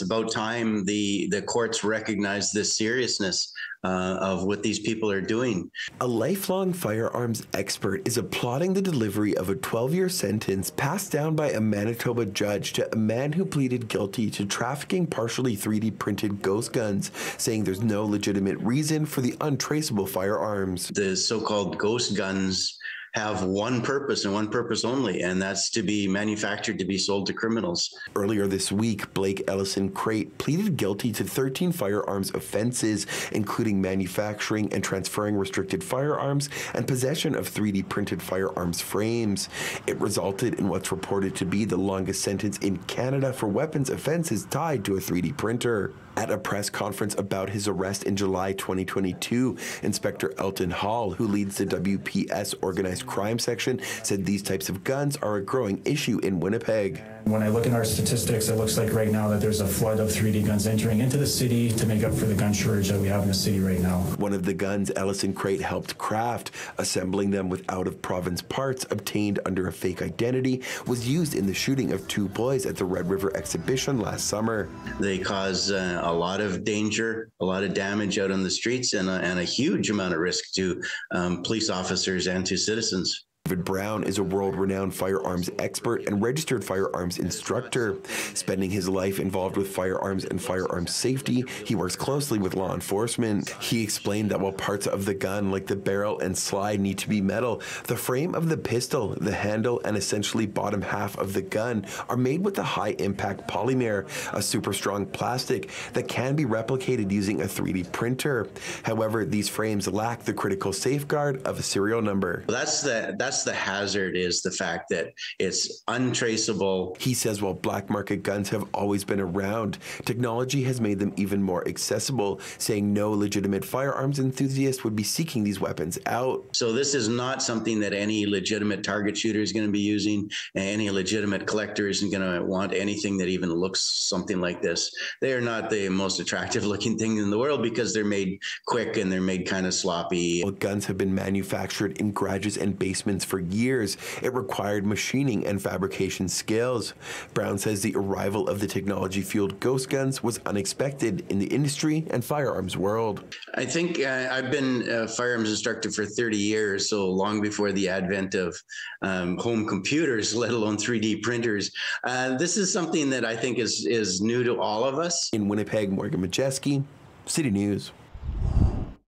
it's about time the courts recognize the seriousness of what these people are doing. A lifelong firearms expert is applauding the delivery of a 12-year sentence passed down by a Manitoba judge to a man who pleaded guilty to trafficking partially 3D printed ghost guns, saying there's no legitimate reason for the untraceable firearms. The so-called ghost guns have one purpose and one purpose only, and that's to be manufactured to be sold to criminals. Earlier this week, Blake Ellison Crate pleaded guilty to 13 firearms offenses, including manufacturing and transferring restricted firearms and possession of 3D printed firearms frames. It resulted in what's reported to be the longest sentence in Canada for weapons offenses tied to a 3D printer. At a press conference about his arrest in July 2022, Inspector Elton Hall, who leads the WPS organized crime section, said these types of guns are a growing issue in Winnipeg. When I look at our statistics, it looks like right now that there's a flood of 3D guns entering into the city to make up for the gun shortage that we have in the city right now. One of the guns Ellison Crate helped craft, assembling them with out-of-province parts obtained under a fake identity, was used in the shooting of 2 boys at the Red River exhibition last summer. They cause a lot of danger, a lot of damage out on the streets, and a huge amount of risk to police officers and to citizens. David Brown is a world-renowned firearms expert and registered firearms instructor. Spending his life involved with firearms and firearms safety, he works closely with law enforcement. He explained that while parts of the gun, like the barrel and slide, need to be metal, the frame of the pistol, the handle, and essentially bottom half of the gun are made with a high-impact polymer, a super strong plastic that can be replicated using a 3D printer. However, these frames lack the critical safeguard of a serial number. That's the hazard, is the fact that it's untraceable. He says while black market guns have always been around, technology has made them even more accessible, saying no legitimate firearms enthusiast would be seeking these weapons out. So this is not something that any legitimate target shooter is going to be using. Any legitimate collector isn't going to want anything that even looks something like this. They are not the most attractive looking thing in the world because they're made quick and they're made kind of sloppy. While guns have been manufactured in garages and basements for years, it required machining and fabrication skills. Brown says the arrival of the technology-fueled ghost guns was unexpected in the industry and firearms world. I think I've been a firearms instructor for 30 years, so long before the advent of home computers, let alone 3D printers. This is something that I think is new to all of us. In Winnipeg, Morgan Majeski, City News.